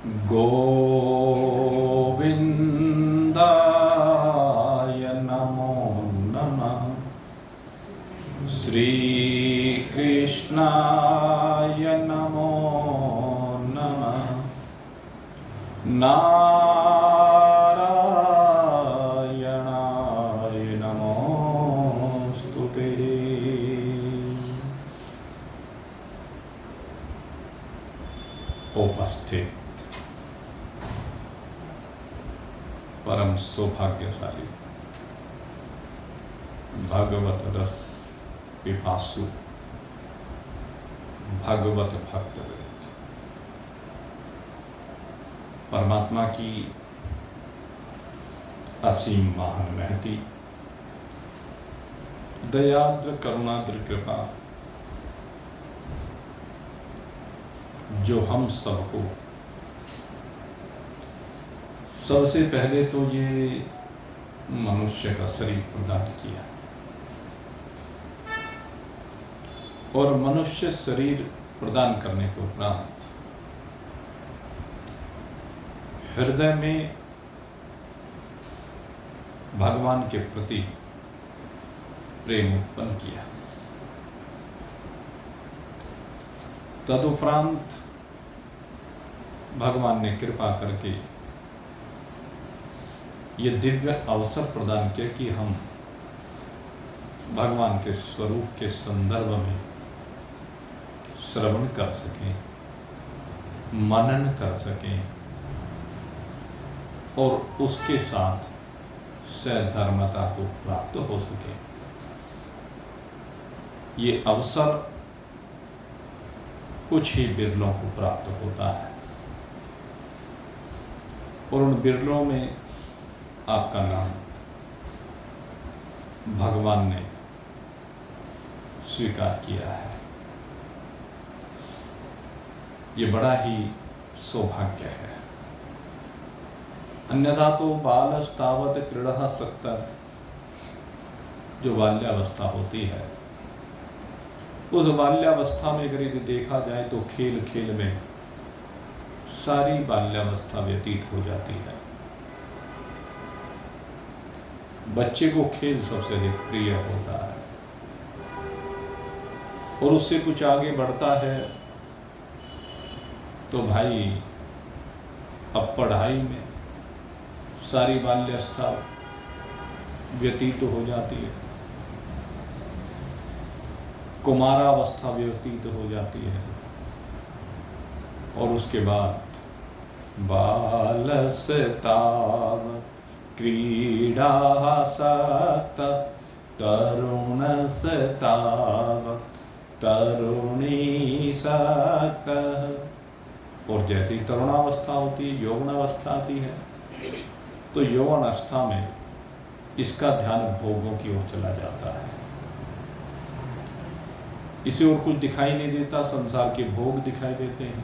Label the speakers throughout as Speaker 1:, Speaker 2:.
Speaker 1: गोविन्दाय नमो नमः। श्रीकृष्णाय नमो नमः। नारायणाय नमोस्तुते। उपस्थित परम सौभाग्यशाली भगवत रस पिपासु भगवत भक्तवृंद, परमात्मा की असीम महान महती दयाद्र करुणाद्र कृपा जो हम सबको सबसे पहले तो ये मनुष्य का शरीर प्रदान किया और मनुष्य शरीर प्रदान करने के उपरांत हृदय में भगवान के प्रति प्रेम उत्पन्न किया। तदुपरांत भगवान ने कृपा करके ये दिव्य अवसर प्रदान किया कि हम भगवान के स्वरूप के संदर्भ में श्रवण कर सकें, मनन कर सकें और उसके साथ सहधर्मता को प्राप्त हो सके। ये अवसर कुछ ही बिरलों को प्राप्त होता है और उन बिरलों में आपका नाम भगवान ने स्वीकार किया है। ये बड़ा ही सौभाग्य है। अन्यथा तो बालस्तावत क्रीड़ा सक्ता, जो बाल्यावस्था होती है, उस बाल्यावस्था में अगर यदि देखा जाए तो खेल खेल में सारी बाल्यावस्था व्यतीत हो जाती है। बच्चे को खेल सबसे अधिक प्रिय होता है और उससे कुछ आगे बढ़ता है तो भाई अब पढ़ाई में सारी बाल्यावस्था व्यतीत हो जाती है, कुमारावस्था व्यतीत हो जाती है और उसके बाद बालस्ताव क्रीडा सक्ता तरुणस्ताव तरुणी सक्ता। और जैसी तरुणावस्था होती है, यौवनावस्था आती है, तो यौवन अवस्था में इसका ध्यान भोगों की ओर चला जाता है। इसे और कुछ दिखाई नहीं देता, संसार के भोग दिखाई देते हैं।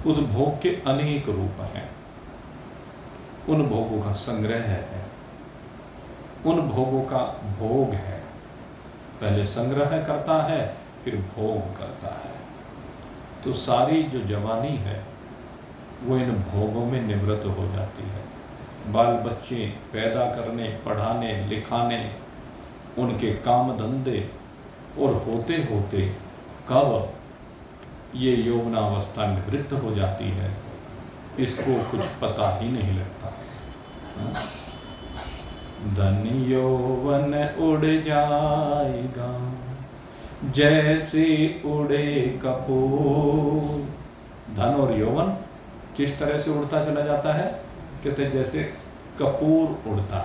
Speaker 1: उस भोग के अनेक रूप हैं, उन भोगों का संग्रह है, उन भोगों का भोग है। पहले संग्रह करता है, फिर भोग करता है। तो सारी जो जवानी है वो इन भोगों में निवृत्त हो जाती है। बाल बच्चे पैदा करने, पढ़ाने, लिखाने, उनके काम धंधे, और होते होते कब ये यौवनावस्था निवृत्त हो जाती है, इसको कुछ पता ही नहीं लगता। धन यौवन उड़ जाएगा जैसे उड़े कपूर। धन और यौवन किस तरह से उड़ता चला जाता है? कहते जैसे कपूर उड़ता।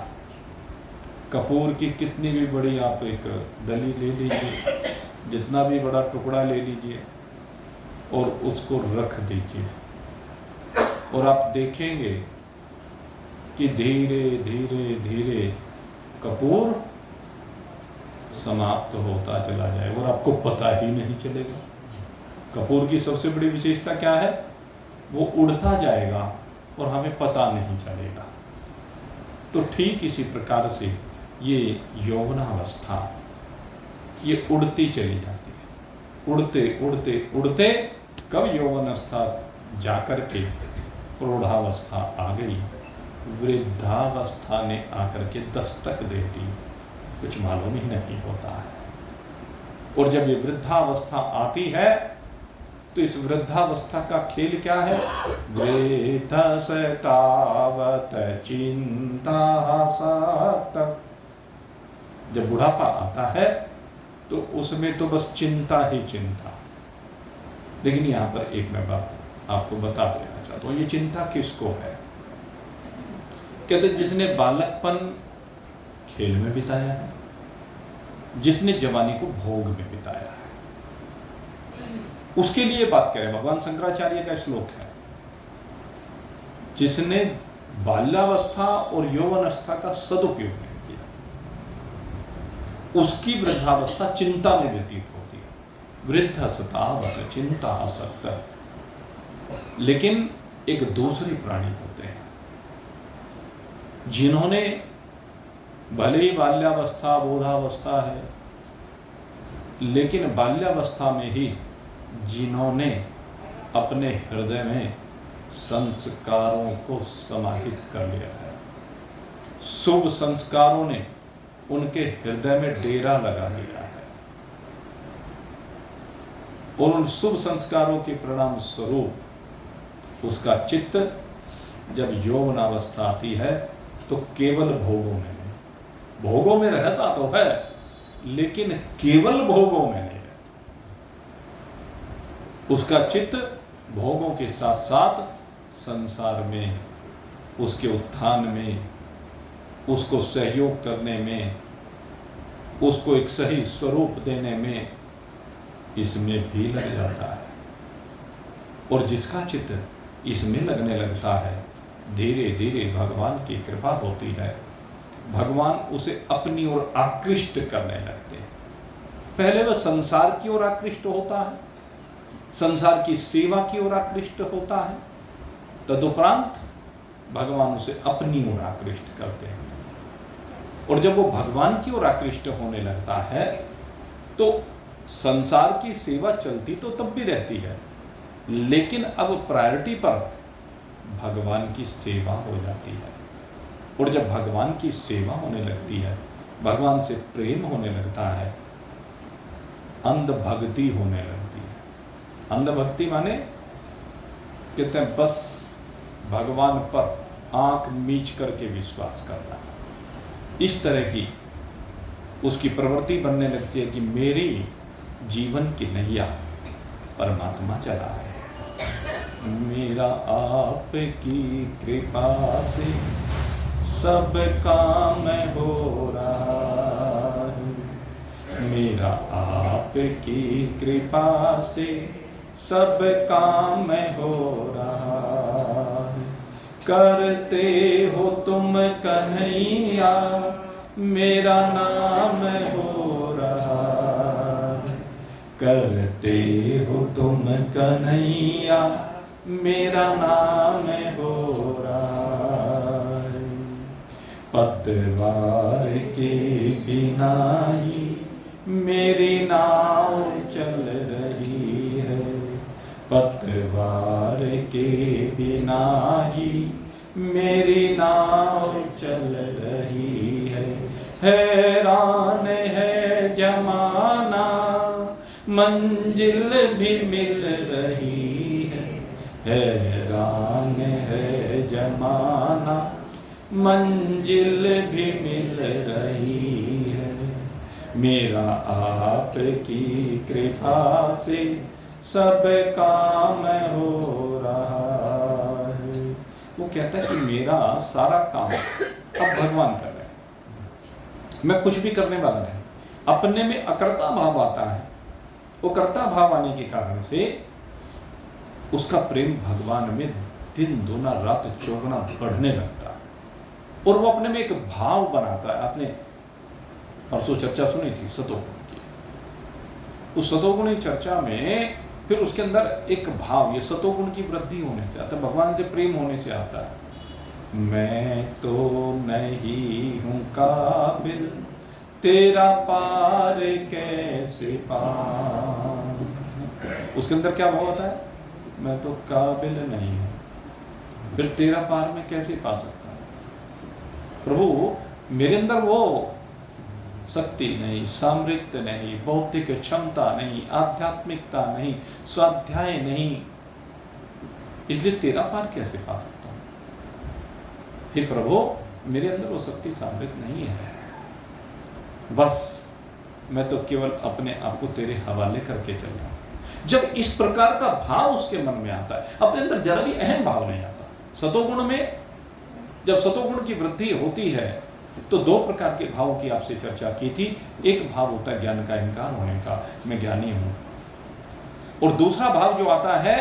Speaker 1: कपूर की कितनी भी बड़ी आप एक डली ले लीजिए, जितना भी बड़ा टुकड़ा ले लीजिए और उसको रख दीजिए और आप देखेंगे कि धीरे धीरे धीरे कपूर समाप्त होता चला जाए और आपको पता ही नहीं चलेगा। कपूर की सबसे बड़ी विशेषता क्या है? वो उड़ता जाएगा और हमें पता नहीं चलेगा। तो ठीक इसी प्रकार से ये यौवनावस्था ये उड़ती चली जाती है। उड़ते उड़ते उड़ते कब यौवनावस्था जाकर के प्रौढ़ावस्था आ गई, वृद्धावस्था ने आकर के दस्तक दे दी, कुछ मालूम ही नहीं होता है। और जब ये वृद्धावस्था आती है तो इस वृद्धावस्था का खेल क्या है? वृद्धस्य तावत चिंता सक्त। जब बुढ़ापा आता है तो उसमें तो बस चिंता ही चिंता। लेकिन यहां पर एक मैं बात आपको बता देना चाहता हूं, ये चिंता किसको है? कहते जिसने बालकपन खेल में बिताया है, जिसने जवानी को भोग में बिताया है, उसके लिए बात करें। भगवान शंकराचार्य का श्लोक है, जिसने बाल्यावस्था और यौवनावस्था का सदुपयोग नहीं किया, उसकी वृद्धावस्था चिंता में व्यतीत होती है। वृद्धस्तावत चिंता आसक्त। लेकिन एक दूसरे प्राणी होते हैं जिन्होंने भले ही बाल्यावस्था बूढ़ावस्था है, लेकिन बाल्यावस्था में ही जिन्होंने अपने हृदय में संस्कारों को समाहित कर लिया है, शुभ संस्कारों ने उनके हृदय में डेरा लगा लिया है, और उन शुभ संस्कारों के परिणाम स्वरूप उसका चित्त जब यौवनावस्था आती है तो केवल भोगों में रहता तो है, लेकिन केवल भोगों में नहीं रहता। उसका चित्त भोगों के साथ साथ संसार में, उसके उत्थान में, उसको सहयोग करने में, उसको एक सही स्वरूप देने में, इसमें भी लग जाता है। और जिसका चित्त इसमें लगने लगता है, धीरे धीरे भगवान की कृपा होती है, भगवान उसे अपनी ओर आकृष्ट करने लगते हैं। पहले वह संसार की ओर आकृष्ट होता है, संसार की सेवा की ओर आकृष्ट होता है, तदुपरांत भगवान उसे अपनी ओर आकृष्ट करते हैं। और जब वो भगवान की ओर आकृष्ट होने लगता है तो संसार की सेवा चलती तो तब भी रहती है, लेकिन अब प्रायोरिटी पर भगवान की सेवा हो जाती है। और जब भगवान की सेवा होने लगती है, भगवान से प्रेम होने लगता है, अंध भक्ति होने लगती है। अंध भक्ति माने कहते हैं बस भगवान पर आंख मीच करके विश्वास करना। इस तरह की उसकी प्रवृत्ति बनने लगती है कि मेरी जीवन की नैया परमात्मा चला है, मेरा आपकी कृपा से सब काम हो रहा है, मेरा आपकी कृपा से सब काम हो रहा है। करते हो तुम कन्हैया, मेरा नाम हो रहा है। करते हो तुम कन्हैया, मेरा नाम हो रहा है। पतवार के बिना ही मेरी नाव चल रही है, पतवार के बिना ही मेरी नाव चल रही है। हैरान है जमाना, मंजिल भी मिल रही है, हैरान है जमाना, मंजिल भी मिल रही है। मेरा आपकी कृपा से सब काम हो रहा है। वो कहता है कि मेरा सारा काम अब भगवान कर रहे हैं, मैं कुछ भी करने वाला नहीं। अपने में अकर्ता भाव आता है, वो कर्ता भाव आने के कारण से उसका प्रेम भगवान में दिन दूना रात चौगुना बढ़ने लगता है, और वो अपने में एक भाव बनाता है। आपने परसों चर्चा सुनी थी सतोगुण की, उस सतोगुणी चर्चा में फिर उसके अंदर एक भाव, ये सतोगुण की वृद्धि होने से आता है, भगवान से प्रेम होने से आता है। मैं तो नहीं हूं काबिल, तेरा पार कैसे पाऊं। उसके अंदर क्या भाव होता है? मैं तो काबिल नहीं हूं, फिर तेरा पार मैं कैसे पा सकता हूं? प्रभु, मेरे अंदर वो शक्ति नहीं, सामर्थ्य नहीं, भौतिक क्षमता नहीं, आध्यात्मिकता नहीं, स्वाध्याय नहीं, इसलिए तेरा पार कैसे पा सकता हूं? हे प्रभु, मेरे अंदर वो शक्ति सामर्थ्य नहीं है, बस मैं तो केवल अपने आप को तेरे हवाले करके चल रहा हूं। जब इस प्रकार का भाव उसके मन में आता है, अपने अंदर जरा भी अहम भाव नहीं आता। सतोगुण में जब सतोगुण की वृद्धि होती है तो दो प्रकार के भावों की आपसे चर्चा की थी। एक भाव होता है ज्ञान का अहंकार होने का, मैं ज्ञानी हूं, और दूसरा भाव जो आता है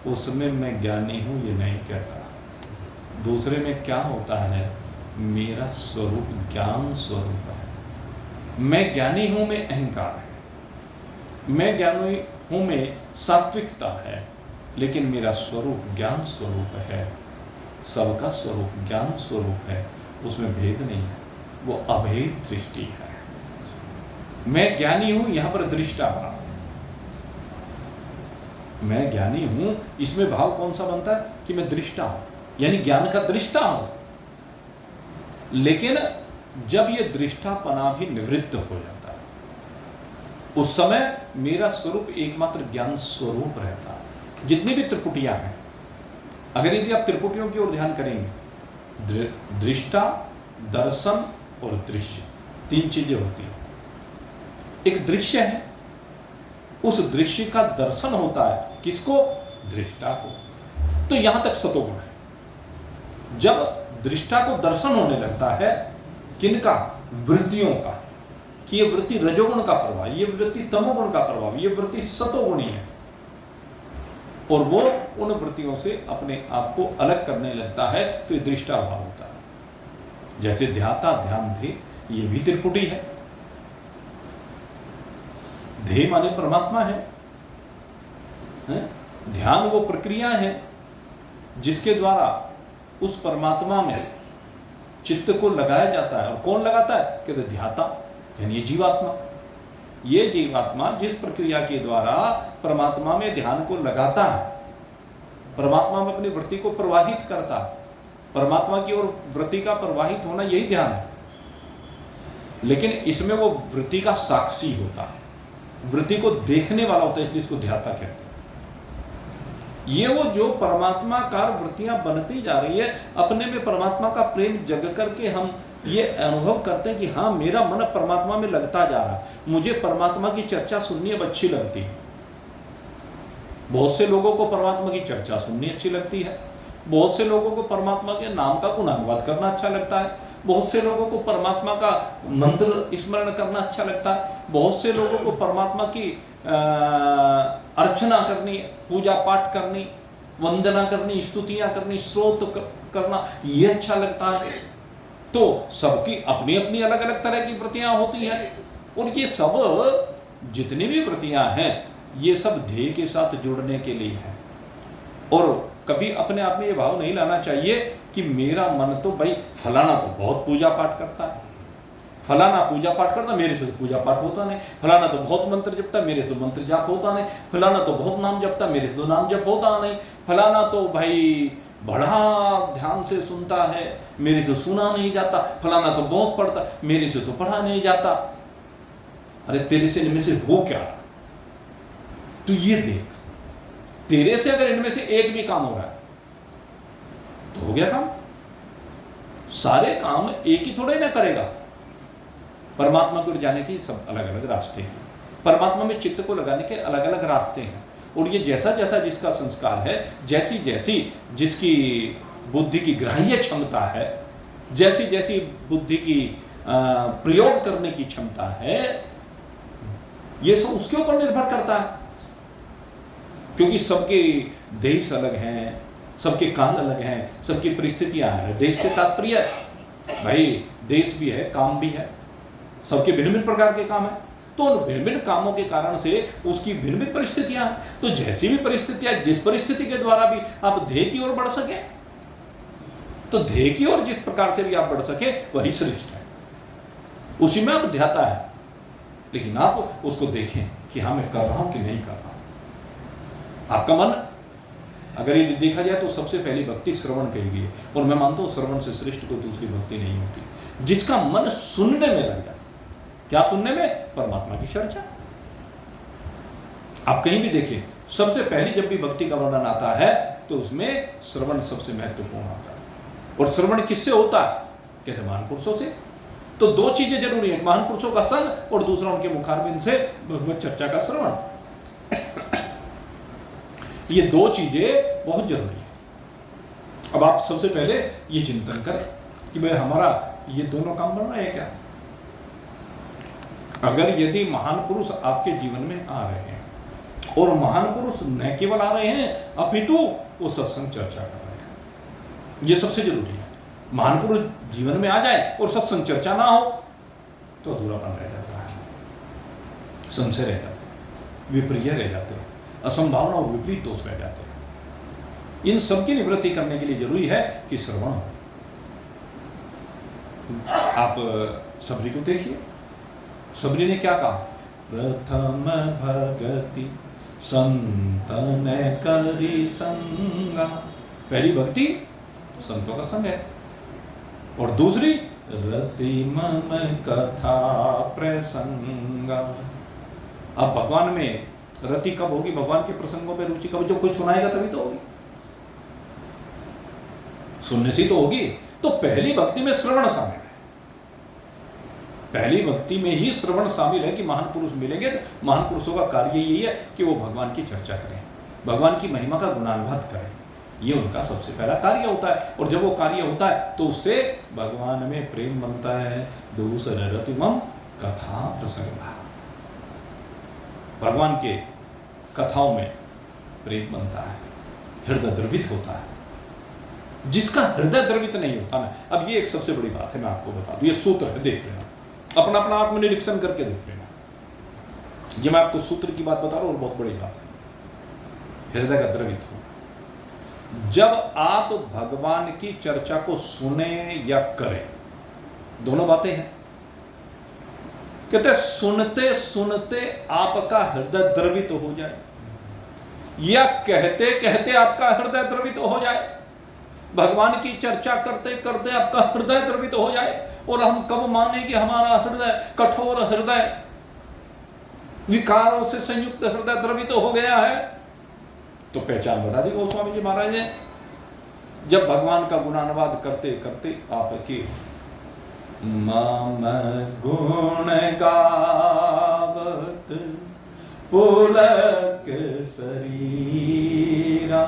Speaker 1: उसमें मैं ज्ञानी हूं ये नहीं कहता। दूसरे में क्या होता है, मेरा स्वरूप ज्ञान स्वरूप है। मैं ज्ञानी हूं में अहंकार है, मैं ज्ञानी हूं में सात्विकता है, लेकिन मेरा स्वरूप ज्ञान स्वरूप है। सबका स्वरूप ज्ञान स्वरूप है, उसमें भेद नहीं है, वो अभेद दृष्टि है। मैं ज्ञानी हूं, यहां पर दृष्टा भाव, मैं ज्ञानी हूं, इसमें भाव कौन सा बनता है कि मैं दृष्टा हूं, यानी ज्ञान का दृष्टा हूं। लेकिन जब यह दृष्टापना भी निवृत्त हो जाता है, उस समय मेरा स्वरूप एकमात्र ज्ञान स्वरूप रहता है। जितनी भी त्रिपुटियां हैं, अगर यदि आप त्रिपुटियों की ओर ध्यान करेंगे, दृष्टा, दर्शन और दृश्य, तीन चीजें होती हैं। एक दृश्य है, उस दृश्य का दर्शन होता है किसको, दृष्टा को। तो यहां तक सतोगुण है। जब दृष्टा को दर्शन होने लगता है, किनका, वृत्तियों का, कि ये वृत्ति रजोगुण का प्रभाव, ये वृत्ति तमोगुण का प्रभाव, ये वृत्ति सतोगुणी है, और वो उन वृत्तियों से अपने आप को अलग करने लगता है, तो ये दृष्टा भाव होता है। जैसे ध्याता, ध्यान, ध्येय, ये भी त्रिपुटी है। ध्येय माने परमात्मा है, ध्यान वो प्रक्रिया है जिसके द्वारा उस परमात्मा में चित्त को लगाया जाता है। और कौन लगाता है, कहते ध्याता, यानी ये जीवात्मा। ये जीवात्मा जिस प्रक्रिया के द्वारा परमात्मा में ध्यान को लगाता है, परमात्मा में अपनी वृत्ति को प्रवाहित करता है, परमात्मा की ओर वृत्ति का प्रवाहित होना यही ध्यान है। लेकिन इसमें वो वृत्ति का साक्षी होता है, वृत्ति को देखने वाला होता है, इसलिए इसको ध्याता कहते हैं। ये वो जो परमात्मा का वृत्तियां बनती जा रही है, अपने में परमात्मा का प्रेम जग करके हम ये अनुभव करते हैं कि हाँ, मेरा मन परमात्मा में लगता जा रहा है, मुझे परमात्मा की चर्चा सुननी अब अच्छी लगती है। बहुत से लोगों को परमात्मा की चर्चा सुननी अच्छी लगती है, बहुत से लोगों को परमात्मा के नाम का गुणानुवाद करना अच्छा लगता है, बहुत से लोगों को परमात्मा का मंत्र स्मरण करना अच्छा लगता है, बहुत से लोगों को परमात्मा की अर्चना करनी, पूजा पाठ करनी, वंदना करनी, स्तुतियां करनी, स्तोत्र करना, ये अच्छा लगता है। तो सबकी अपनी अपनी अलग अलग तरह की वृत्तियां होती हैं, और ये सब जितनी भी वृत्तियां हैं, ये सब ध्येय के साथ जुड़ने के लिए है। और कभी अपने आप में ये भाव नहीं लाना चाहिए कि मेरा मन तो भाई फलाना तो बहुत पूजा पाठ करता है, फलाना पूजा पाठ करता, मेरे से तो पूजा पाठ होता नहीं, फलाना तो बहुत मंत्र जपता, मेरे से मंत्र जाप होता नहीं, फलाना तो बहुत नाम जपता, मेरे से तो नाम जप होता नहीं, फलाना तो भाई बड़ा ध्यान से सुनता है, मेरे से सुना नहीं जाता, फलाना तो बहुत पढ़ता, मेरे से तो पढ़ा नहीं जाता। अरे तेरे से इनमें से हो क्या, तू ये देख, तेरे से अगर इनमें से एक भी काम हो रहा है तो हो गया काम। सारे काम एक ही थोड़े ना करेगा। परमात्मा को जाने के सब अलग अलग रास्ते हैं, परमात्मा में चित्त को लगाने के अलग अलग रास्ते हैं। और ये जैसा जैसा जिसका संस्कार है, जैसी जैसी जिसकी बुद्धि की ग्राह्य क्षमता है, जैसी जैसी बुद्धि की प्रयोग करने की क्षमता है, ये सब उसके ऊपर निर्भर करता है। क्योंकि सबके देश अलग हैं, सबके काल अलग हैं, सबकी परिस्थितियां हैं। देश से तात्पर्य भाई देश भी है, काम भी है, सबके भिन्न भिन्न प्रकार के काम है। तो उन भिन्न भिन्न कामों के कारण से उसकी भिन्न भिन्न परिस्थितियां हैं। तो जैसी भी परिस्थितियां, जिस परिस्थिति के द्वारा भी आप ध्येय की ओर बढ़ सके, तो ध्येय की ओर जिस प्रकार से भी आप बढ़ सके वही श्रेष्ठ है, उसी में आप ध्याता है। लेकिन आप उसको देखें कि हाँ मैं कर रहा हूं कि नहीं कर रहा हूं। आपका मन, अगर ये देखा जाए तो सबसे पहली भक्ति श्रवण कही गई है, और मैं मानता हूं श्रवण से श्रेष्ठ कोई दूसरी भक्ति नहीं होती, जिसका मन सुनने में लग जाता। क्या सुनने में? परमात्मा की चर्चा। आप कहीं भी देखें, सबसे पहली जब भी भक्ति का वर्णन आता है तो उसमें श्रवण सबसे महत्वपूर्ण आता है। और श्रवण किससे होता है? कहते महान पुरुषों से। तो दो चीजें जरूरी है, महान पुरुषों का संग और दूसरा उनके मुखारबिंद से भगवत चर्चा का श्रवण। ये दो चीजें बहुत जरूरी है। अब आप सबसे पहले ये चिंतन करें कि भाई हमारा ये दोनों काम बन रहे हैं क्या? अगर यदि महान पुरुष आपके जीवन में आ रहे हैं, और महान पुरुष न केवल आ रहे हैं अपितु वो सत्संग चर्चा कर रहे हैं, ये सबसे जरूरी है। महान पुरुष जीवन में आ जाए और सत्संग चर्चा ना हो तो अधूरापन रह जाता है, संशय रह जाते हैं, विपर्य रह जाते हैं, असंभावना और विपरीत दोष रह जाते हैं। इन सब की निवृत्ति करने के लिए जरूरी है कि श्रवण हो। आप सबरी को देखिए, सबरी ने क्या कहा? प्रथम भगति संतन करी संगा। पहली भक्ति संतों का संग है, और दूसरी रति मम कथा प्रसंगा। अब भगवान में रति कब होगी? भगवान के प्रसंगों में रुचि कब? जब कोई सुनाएगा तभी तो होगी, सुनने से तो होगी। तो पहली भक्ति में श्रवण शामिल है, पहली भक्ति में ही श्रवण शामिल है कि महान पुरुष मिलेंगे तो महान पुरुषों का कार्य यही है कि वो भगवान की चर्चा करें, भगवान की महिमा का गुणानुवाद करें। ये उनका सबसे पहला कार्य होता है, और जब वो कार्य होता है तो उससे भगवान में प्रेम बनता है। दूसरा रतिमम कथा प्रसंगा, भगवान के कथाओं में प्रेम बनता है, हृदय द्रवित होता है। जिसका हृदय द्रवित नहीं होता ना, अब ये एक सबसे बड़ी बात है, मैं आपको बता दूं, ये सूत्र है, देख लेना, अपना अपना आत्मनिरीक्षण करके देख लेना। ये मैं आपको सूत्र की बात बता रहा हूं और बहुत बड़ी बात है, हृदय का द्रवित हो। जब आप भगवान की चर्चा को सुने या करें, दोनों बातें हैं। कहते सुनते सुनते आपका हृदय द्रवित हो जाए, या कहते कहते आपका हृदय द्रवित हो जाए। भगवान की चर्चा करते करते आपका हृदय द्रवित हो जाए, और हम कब माने कि हमारा हृदय, कठोर हृदय, विकारों से संयुक्त हृदय द्रवित हो गया है? तो पहचान बता दी गोस्वामी जी महाराज ने, जब भगवान का गुणानुवाद करते करते आपके मम गुण गावत पुलक शरीरा,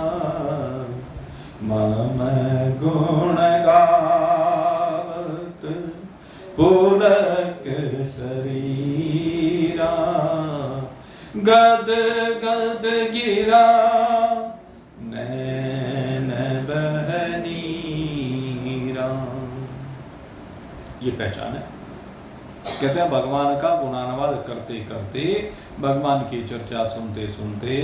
Speaker 1: मम गुण गावत पुलक शरीरा, गद गद गिरा नैन बहनीरा। ये पहचान है। कहते हैं भगवान का गुणानुवाद करते करते, भगवान की चर्चा सुनते सुनते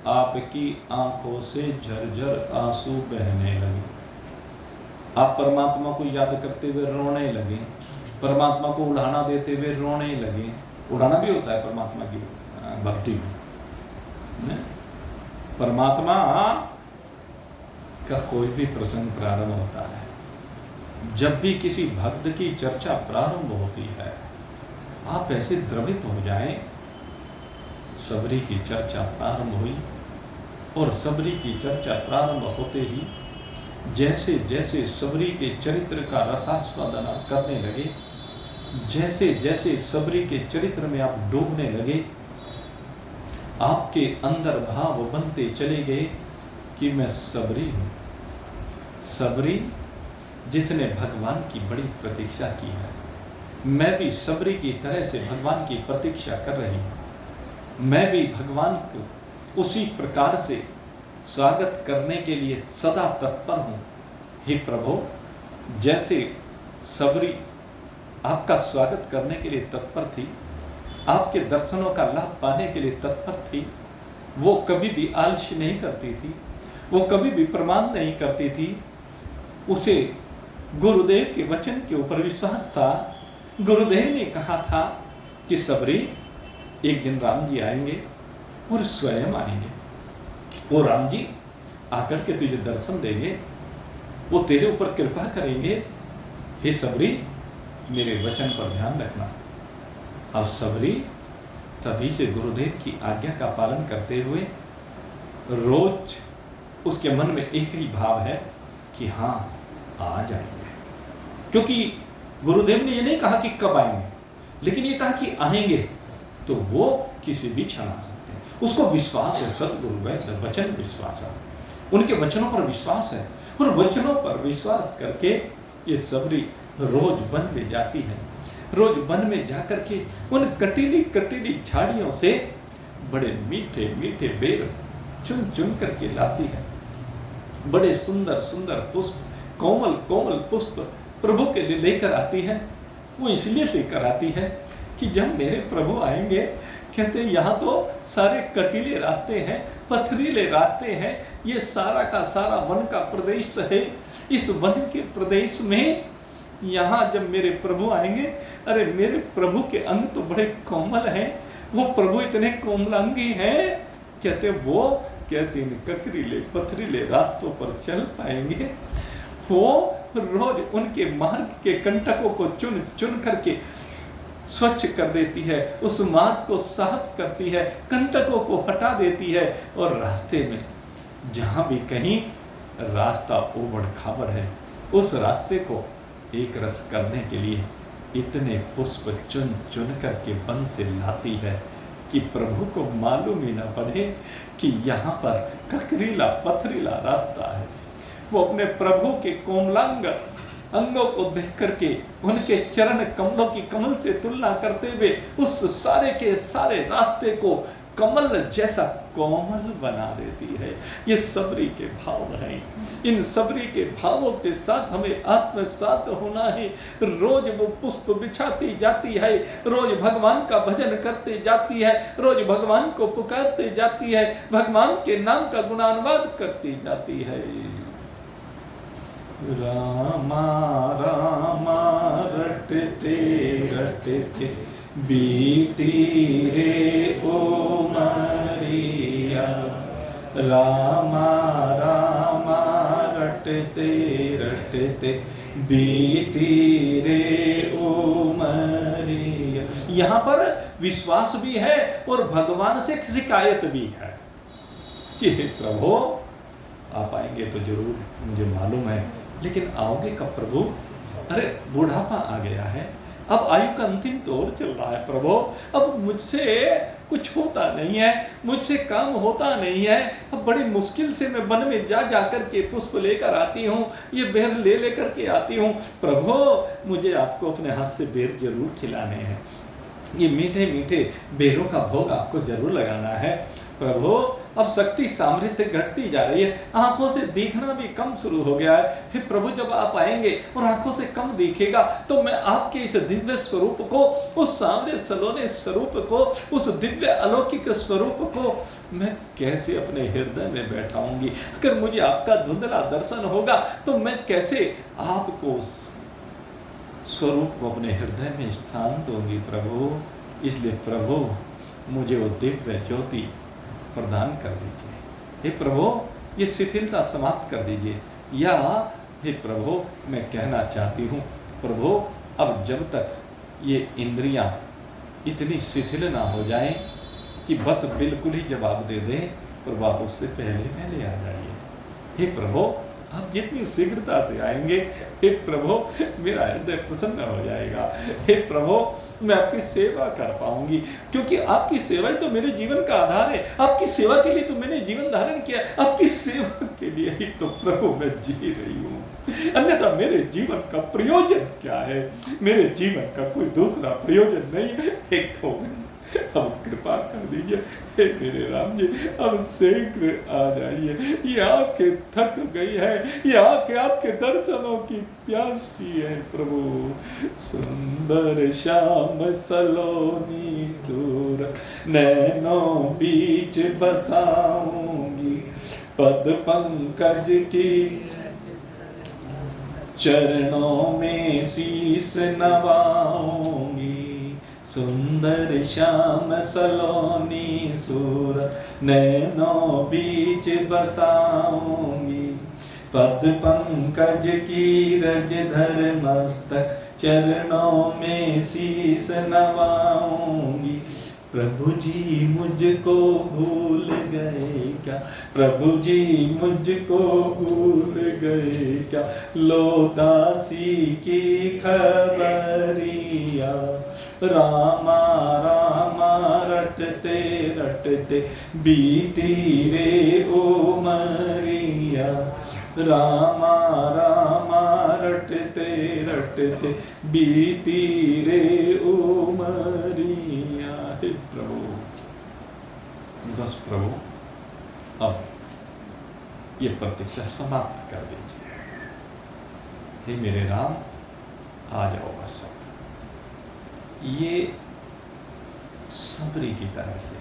Speaker 1: आपकी आंखों से झरझर आंसू बहने लगे। आप परमात्मा को याद करते हुए रोने लगे, परमात्मा को उड़ाना देते हुए रोने लगे। उड़ाना भी होता है परमात्मा की भक्ति में। परमात्मा का कोई भी प्रसंग प्रारंभ होता है, जब भी किसी भक्त की चर्चा प्रारंभ होती है, आप ऐसे द्रवित हो जाएं। सबरी की चर्चा प्रारंभ हुई, और सबरी की चर्चा प्रारंभ होते ही जैसे जैसे सबरी के चरित्र का रसास्वादन करने लगे, जैसे जैसे सबरी के चरित्र में आप डूबने लगे, आपके अंदर भाव बनते चले गए कि मैं सबरी हूं। सबरी जिसने भगवान की बड़ी प्रतीक्षा की है, मैं भी सबरी की तरह से भगवान की प्रतीक्षा कर रही हूं। मैं भी भगवान को उसी प्रकार से स्वागत करने के लिए सदा तत्पर हूं। हे प्रभु, जैसे सबरी आपका स्वागत करने के लिए तत्पर थी, आपके दर्शनों का लाभ पाने के लिए तत्पर थी, वो कभी भी आलस्य नहीं करती थी, वो कभी भी प्रमाण नहीं करती थी। उसे गुरुदेव के वचन के ऊपर विश्वास था। गुरुदेव ने कहा था कि सबरी, एक दिन राम जी आएंगे और स्वयं आएंगे, वो राम जी आकर के तुझे दर्शन देंगे, वो तेरे ऊपर कृपा करेंगे। हे सबरी, मेरे वचन पर ध्यान रखना। अब सबरी तभी से गुरुदेव की आज्ञा का पालन करते हुए रोज उसके मन में एक ही भाव है कि हाँ आ जाएंगे, क्योंकि गुरुदेव ने ये नहीं कहा कि कब आएंगे, लेकिन ये कहा कि आएंगे तो वो किसी भी क्षण आ सकते हैं। उसको विश्वास है, सतगुरु है, वचन विश्वास है, उनके वचनों पर विश्वास है, और वचनों पर विश्वास करके ये सबरी रोज वन में जाती है। रोज वन में जाकर के उन कटीली कटीली झाड़ियों से बड़े मीठे मीठे बेर चुन चुन करके लाती है। बड़े सुंदर सुंदर पुष्प, कोमल कोमल पुष्प प्रभु के लिए लेकर आती है। वो इसलिए लेकर आती है कि जब मेरे प्रभु आएंगे, कहते यहाँ तो सारे कटीले रास्ते हैं, पथरीले रास्ते हैं, ये सारा का सारा वन का प्रदेश है। इस वन के प्रदेश में यहाँ जब मेरे प्रभु आएंगे, अरे मेरे प्रभु के अंग तो बड़े कोमल हैं, वो प्रभु इतने कोमलांगी हैं, कहते वो कैसे इन कतरीले पथरीले रास्तों पर चल पाएंगे। वो रोज उनके मार्ग के कंटकों को चुन चुन करके स्वच्छ कर देती है, उस मार्ग को साफ करती है, कंटकों को हटा देती है, और रास्ते में जहाँ भी कहीं रास्ता उबड़ खाबड़ है, उस रास्ते को एक रस करने के लिए इतने पुष्प चुन चुन करके वन से लाती है कि प्रभु को मालूम ही ना पड़े कि यहाँ पर ककरीला पथरीला रास्ता है। वो अपने प्रभु के कोमलांग अंगों को देख करके उनके चरण कमलों की कमल से तुलना करते हुए उस सारे के सारे रास्ते को कमल जैसा कोमल बना देती है। ये सबरी के भाव हैं। इन सबरी के भावों के साथ हमें आत्मसात होना है। रोज वो पुष्प बिछाती जाती है, रोज भगवान का भजन करते जाती है, रोज भगवान को पुकारते जाती है, भगवान के नाम का गुणानुवाद करती जाती है। रामा रामा रटते रटते बीती रे ओ मरिया, रामा रामा रटते रटते बीती रे ओ मरिया। यहाँ पर विश्वास भी है और भगवान से शिकायत भी है कि हे प्रभु आप आएंगे तो जरूर, मुझे मालूम है, लेकिन आओगे कब प्रभु? अरे बुढ़ापा आ गया है, अब आयु का अंतिम दौर चल रहा है प्रभु, अब मुझसे कुछ होता नहीं है, मुझसे काम होता नहीं है, अब बड़ी मुश्किल से मैं वन में जा जाकर के पुष्प लेकर आती हूँ, ये बेर ले लेकर के आती हूँ। प्रभु मुझे आपको अपने हाथ से बेर जरूर खिलाने हैं, ये मीठे मीठे बेरों का भोग आपको जरूर लगाना है। प्रभु अब शक्ति सामर्थ्य घटती जा रही है, आंखों से देखना भी कम शुरू हो गया है। हे प्रभु जब आप आएंगे और आंखों से कम दिखेगा तो मैं आपके इस दिव्य स्वरूप को, उस सामने सलोने स्वरूप को, उस दिव्य अलौकिक स्वरूप को मैं कैसे अपने हृदय में बैठाऊंगी? अगर मुझे आपका धुंधला दर्शन होगा तो मैं कैसे आपको उस स्वरूप को अपने हृदय में स्थान दूंगी प्रभु? इसलिए प्रभु मुझे वो दिव्य ज्योति प्रदान कर दीजिए। हे प्रभु ये शिथिलता समाप्त कर दीजिए। या हे प्रभु मैं कहना चाहती हूँ प्रभु अब जब तक ये इंद्रियां इतनी शिथिल ना हो जाएं कि बस बिल्कुल ही जवाब दे दें, प्रभु आप उससे पहले आ जाइए। हे प्रभु आप जितनी शीघ्रता से आएंगे, हे प्रभु मेरा हृदय प्रसन्न हो जाएगा। हे प्रभु मैं आपकी सेवा कर पाऊंगी, क्योंकि आपकी सेवा ही तो मेरे जीवन का आधार है। आपकी सेवा के लिए तो मैंने जीवन धारण किया, आपकी सेवा के लिए ही तो प्रभु मैं जी रही हूँ, अन्यथा मेरे जीवन का प्रयोजन क्या है? मेरे जीवन का कोई दूसरा प्रयोजन नहीं है। एक गोविंद अब कृपा कर दीजिए, हे मेरे राम जी अब शीघ्र आ जाइए। ये आंखें थक गई है, ये आंखें आपके दर्शनों की प्यासी है प्रभु। सुंदर श्याम सलोनी सूर नैनों बीच बसाऊंगी, पद पंकज की चरणों में शीस नवाऊंगी। सुंदर श्याम सलोनी सूरत नैनों बीच बसाऊंगी, पद पंकज की रज धर मस्तक चरणों में शीस नवाऊंगी। प्रभु जी मुझको भूल गए क्या, प्रभु जी मुझको भूल गए क्या, लो दासी की खबरिया। रामा रामा रटते रटते बीती रे उमरिया, रामा रामा रटते रटते बीती रे उमरिया। हे प्रभु, बस प्रभु अब ये प्रतीक्षा समाप्त कर दीजिए। हे मेरे राम आ जाओ बस। ये सबरी की तरह से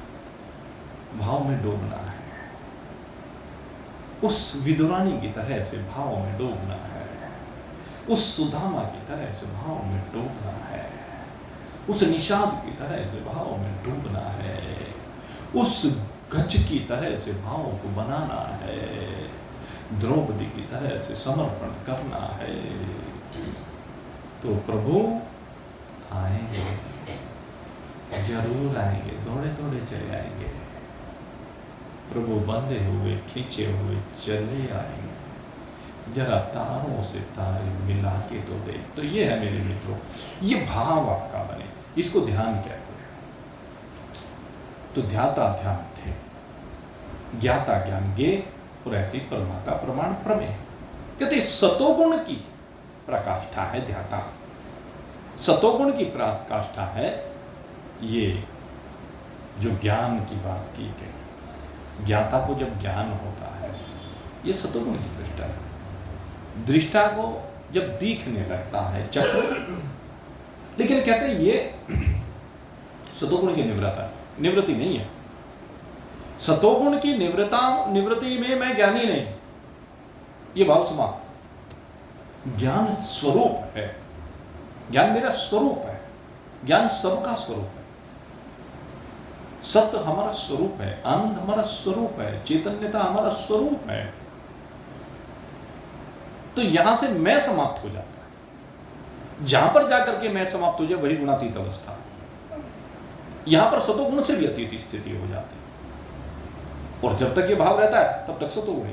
Speaker 1: भाव में डूबना है, उस विदुरानी की तरह से भाव में डूबना है, उस सुदामा की तरह से भाव में डूबना है, उस निषाद की तरह से भाव में डूबना है, उस गज की तरह से भाव को बनाना है, द्रौपदी की तरह से समर्पण करना है। तो प्रभु आएंगे, जरूर आएंगे, दौड़े दौड़े चले आएंगे। प्रभु बंधे हुए खींचे हुए चले आएंगे, जरा तारों से तारे मिला के तो दे। तो ये है मेरे मित्रों, ये भाव आपका बने, इसको ध्यान कहते हैं। तो ध्याता ध्यान थे, ज्ञाता ज्ञान गे, और ऐसी परमाता प्रमाण प्रमेय। कहते सतोगुण की प्रकाष्ठा है ध्याता, सतोगुण की प्रकाष्ठा है ये जो ज्ञान की बात की गई। ज्ञाता को जब ज्ञान होता है, ये सतोगुण की दृष्टा है। दृष्टा को जब दिखने लगता है चक्र, लेकिन कहते हैं ये सतोगुण की निवृत्ति नहीं है। सतोगुण की निवृत्ति में मैं ज्ञानी नहीं, ये भाव समाप्त। ज्ञान स्वरूप है, ज्ञान मेरा स्वरूप है, ज्ञान सबका स्वरूप है, सत्य हमारा स्वरूप है, आनंद हमारा स्वरूप है, चैतन्यता हमारा स्वरूप है। तो यहां से मैं समाप्त हो जाता है। जहां पर जाकर के मैं समाप्त हो जाए वही गुणातीत अवस्था। यहां पर सतोगुण से भी अतीत स्थिति हो जाती है, और जब तक ये भाव रहता है तब तक सतोगुण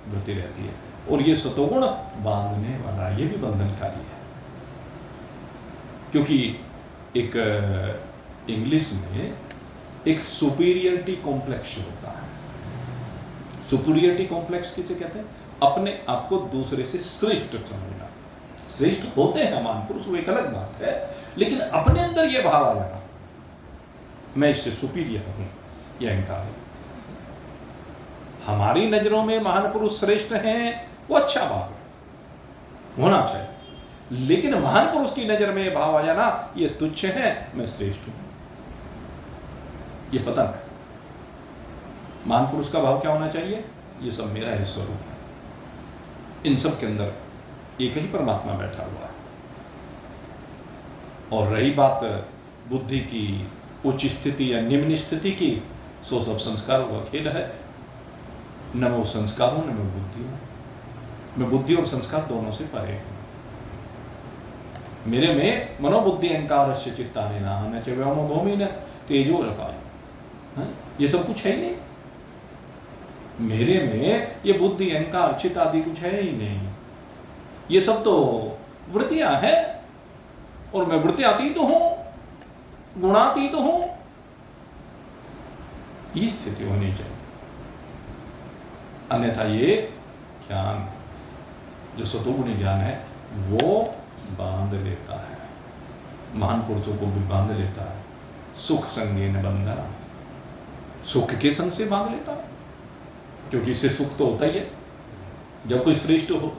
Speaker 1: वृत्ति रहती है। और ये सतोगुण बांधने वाला, ये भी बंधनकारी है। क्योंकि एक इंग्लिश में एक सुपीरियरिटी कॉम्प्लेक्स होता है। सुपीरियरिटी कॉम्प्लेक्स किसे कहते हैं? अपने आप को दूसरे से श्रेष्ठ समझना। श्रेष्ठ होते हैं महान पुरुष, वो एक अलग बात है, लेकिन अपने अंदर यह भाव आ जाना मैं इससे सुपीरियर हूं, यह अहंकार है। हमारी नजरों में महान पुरुष श्रेष्ठ हैं, वो अच्छा भाव है, होना चाहिए। लेकिन महान पुरुष की नजर में यह भाव आ जाना ये तुच्छ है, मैं श्रेष्ठ हूं, ये पता है। महान पुरुष का भाव क्या होना चाहिए? ये सब मेरा ही स्वरूप है, इन सब के अंदर एक ही परमात्मा बैठा हुआ है। और रही बात बुद्धि की उच्च स्थिति या निम्न स्थिति की, सो सब संस्कारों का खेल है। न मैं संस्कारों न मैं बुद्धि हूं, मैं बुद्धि और संस्कार दोनों से परे हूं। मेरे में मनोबुद्धि अहंकार चित्तानि न च व्योम भूमि न तेजो रकाय, ये सब कुछ है ही नहीं। मेरे में ये बुद्धि अहंकार चित्त आदि कुछ है ही नहीं। ये सब तो वृत्तियां हैं, और मैं वृत्तियातीत हूं, गुणातीत हूं। ये स्थिति होनी चाहिए, अन्यथा ये ज्ञान जो सतोगुणी ज्ञान है वो बांध लेता है, महान पुरुषों को भी बांध लेता है। सुख संगेन बंधना, सुख के संग से बांध लेता है, क्योंकि इससे सुख तो होता ही है। जब कोई श्रेष्ठ हो,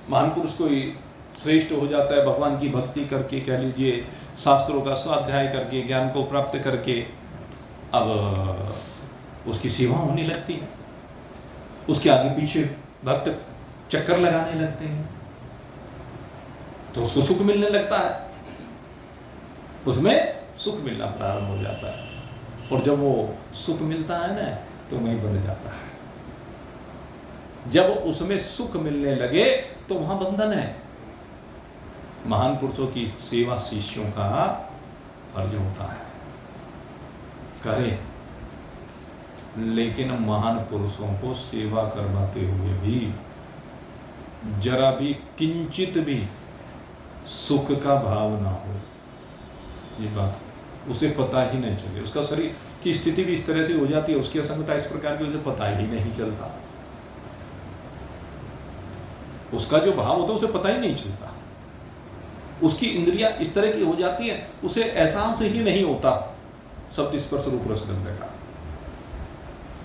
Speaker 1: महान पुरुष कोई श्रेष्ठ हो जाता है भगवान की भक्ति करके, कह लीजिए शास्त्रों का स्वाध्याय करके, ज्ञान को प्राप्त करके, अब उसकी सेवा होने लगती है, उसके आगे पीछे भक्त चक्कर लगाने लगते हैं, तो उसको सुख मिलने लगता है। उसमें सुख मिलना प्रारंभ हो जाता है, और जब वो सुख मिलता है ना तो वहीं बंध जाता है। जब उसमें सुख मिलने लगे तो वहां बंधन है। महान पुरुषों की सेवा शिष्यों का फर्ज होता है, करें, लेकिन महान पुरुषों को सेवा करवाते हुए भी जरा भी किंचित भी सुख का भाव ना हो, ये बात उसे पता ही नहीं चले। उसका शरीर की स्थिति भी इस तरह से हो जाती है, उसकी असंगता इस प्रकार की, उसे पता ही नहीं चलता। उसका जो भाव होता है उसे पता ही नहीं चलता। उसकी इंद्रियां इस तरह की हो जाती हैं, उसे एहसास ही नहीं होता शब्द स्पर्श रूप रस गंध का।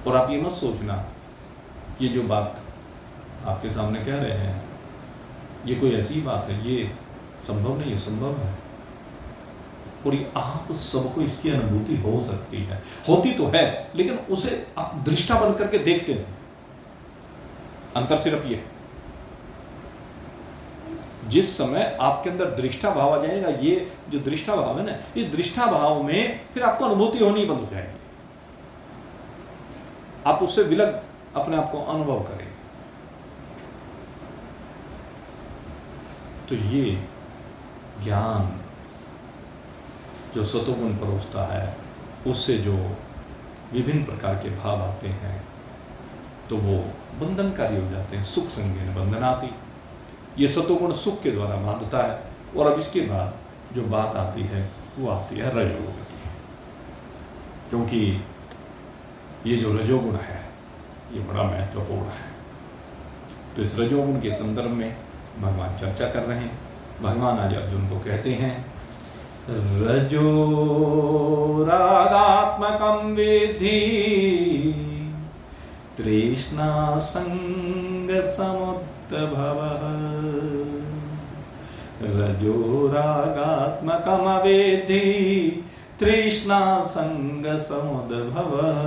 Speaker 1: और आप ये मत सोचना ये जो बात आपके सामने कह रहे हैं ये कोई ऐसी बात है, ये संभव नहीं है, संभव है। और ये आप सबको इसकी अनुभूति हो सकती है, होती तो है, लेकिन उसे आप दृष्टा बन करके देखते नहीं। अंतर सिर्फ ये है, जिस समय आपके अंदर दृष्टा भाव आ जाएगा, ये जो दृष्टा भाव है ना, इस दृष्टा भाव में फिर आपको अनुभूति होनी बंद हो जाएगी। आप उससे विलग अपने आप को अनुभव करें। तो ये ज्ञान जो सतोगुण परोसता है, उससे जो विभिन्न प्रकार के भाव आते हैं तो वो बंधनकारी हो जाते हैं। सुख संज्ञेन बंधनाति, ये सतोगुण सुख के द्वारा बांधता है। और अब इसके बाद जो बात आती है वो आती है रजोगुण की, क्योंकि ये जो रजोगुण है ये बड़ा महत्वपूर्ण है। तो इस रजोगुण के संदर्भ में भगवान चर्चा कर रहे हैं। भगवान आज अर्जुन को कहते हैं, रजो रागात्मकं विद्धि तृष्णा संग समुद्भवः। रजो रागात्मकं विद्धि तृष्णा संग समुद्भवः।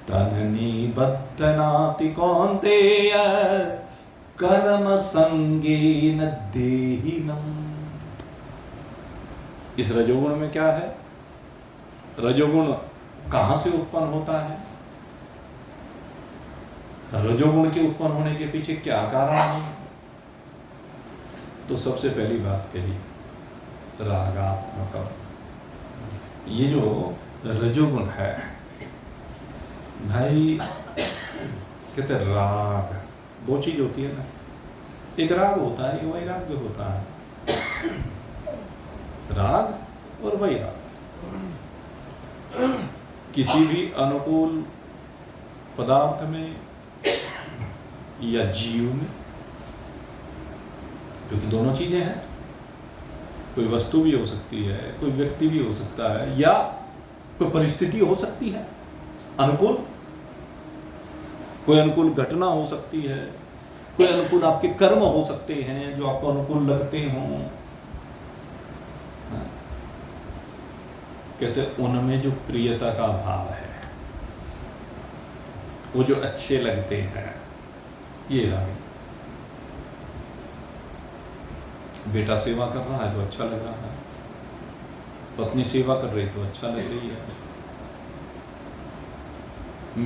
Speaker 1: तन्निबध्नाति कौन्तेय कर्म संगेन देहिनम्। इस रजोगुण में क्या है? रजोगुण कहां से उत्पन्न होता है? रजोगुण के उत्पन्न होने के पीछे क्या कारण है? तो सबसे पहली बात कही रागात्मक। ये जो रजोगुण है भाई, कहते राग, दो चीज होती है ना, एक राग होता है, एक वैराग्य होता है। राग और वैराग किसी भी अनुकूल पदार्थ में या जीव में, क्योंकि दोनों चीजें हैं, कोई वस्तु भी हो सकती है, कोई व्यक्ति भी हो सकता है, या कोई परिस्थिति हो सकती है अनुकूल, कोई अनुकूल घटना हो सकती है, कोई अनुकूल आपके कर्म हो सकते हैं जो आपको अनुकूल लगते हों। कहते उनमें जो प्रियता का भाव है, वो जो अच्छे लगते हैं, ये राग। बेटा सेवा कर रहा है तो अच्छा लग रहा है, पत्नी सेवा कर रही तो अच्छा लग रही है,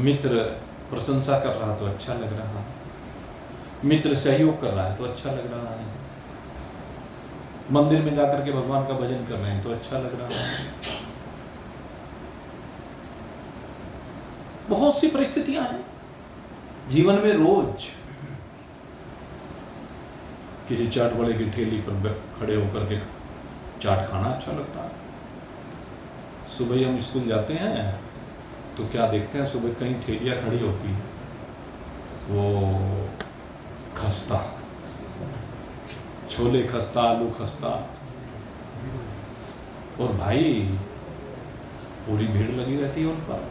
Speaker 1: मित्र प्रशंसा कर रहा तो अच्छा लग रहा है, मित्र सहयोग कर रहा है तो अच्छा लग रहा है, मंदिर में जाकर के भगवान का भजन कर रहे हैं तो अच्छा लग रहा है। बहुत सी परिस्थितियां हैं जीवन में। रोज किसी चाट वाले की ठेली पर खड़े होकर के चाट खाना अच्छा लगता है। सुबह हम स्कूल जाते हैं तो क्या देखते हैं, सुबह कहीं ठेलियां खड़ी होती हैं, वो खस्ता, छोले खस्ता, आलू खस्ता, और भाई पूरी भीड़ लगी रहती है उन पर।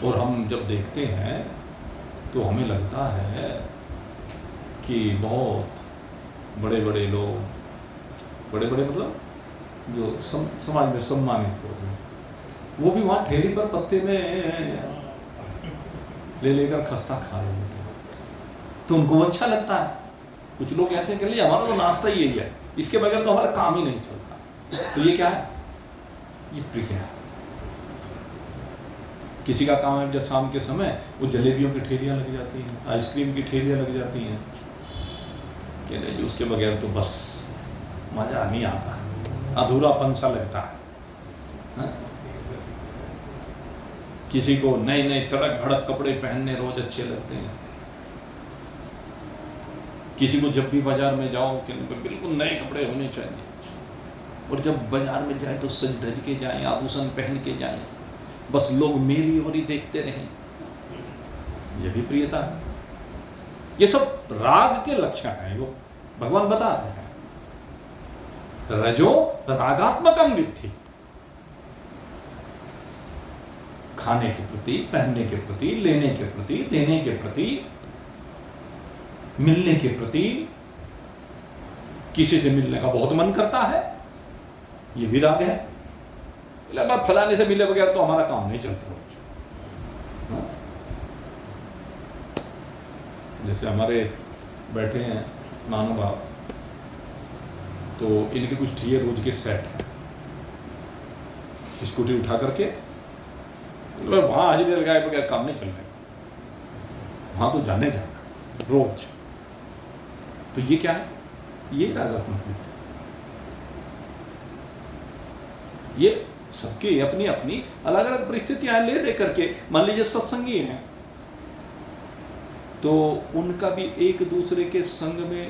Speaker 1: और हम जब देखते हैं तो हमें लगता है कि बहुत बड़े बड़े लोग, बड़े बड़े मतलब जो समाज में सम्मानित लोग हैं, वो भी वहाँ ठेली पर पत्ते में ले लेकर खस्ता खा रहे होते हैं, तो उनको अच्छा लगता है। कुछ लोग ऐसे कर लिए, हमारा तो नाश्ता ही यही है, इसके बगैर तो हमारा काम ही नहीं चलता। तो ये क्या है? ये प्रिय है। किसी का काम है जब शाम के समय वो जलेबियों की ठेलियां लग जाती हैं, आइसक्रीम की ठेलियां लग जाती हैं, कि नहीं जी उसके बगैर तो बस मजा नहीं आता, अधूरापन सा लगता है। किसी को नए नए तड़क भड़क कपड़े पहनने रोज अच्छे लगते हैं, किसी को जब भी बाजार में जाओ कि बिल्कुल नए कपड़े होने चाहिए, और जब बाजार में जाए तो सज धज के जाएं, आभूषण पहन के जाएं, बस लोग मेरी ओर ही देखते रहें, ये भी प्रियता है। ये सब राग के लक्षण है, वो भगवान बता रहे हैं। रजो रागात्मकम विद्धि, खाने के प्रति, पहनने के प्रति, लेने के प्रति, देने के प्रति, मिलने के प्रति, किसी से मिलने का बहुत मन करता है, ये भी राग है। लगा फलाने से मिले बगैर तो हमारा काम नहीं चलता। जैसे हमारे बैठे हैं महानुभाव, तो इनके कुछ चाहिए रोज के सेट है, स्कूटी उठा करके वहां हाजिरी लगाए बगैर काम नहीं चलने, वहां तो जाने जाना रोज। तो ये क्या है? ये रागात्मक वृत्ति। ये सबकी अपनी अपनी अलग अलग परिस्थितियां ले दे करके, मान लीजिए सत्संगी हैं तो उनका भी एक दूसरे के संग में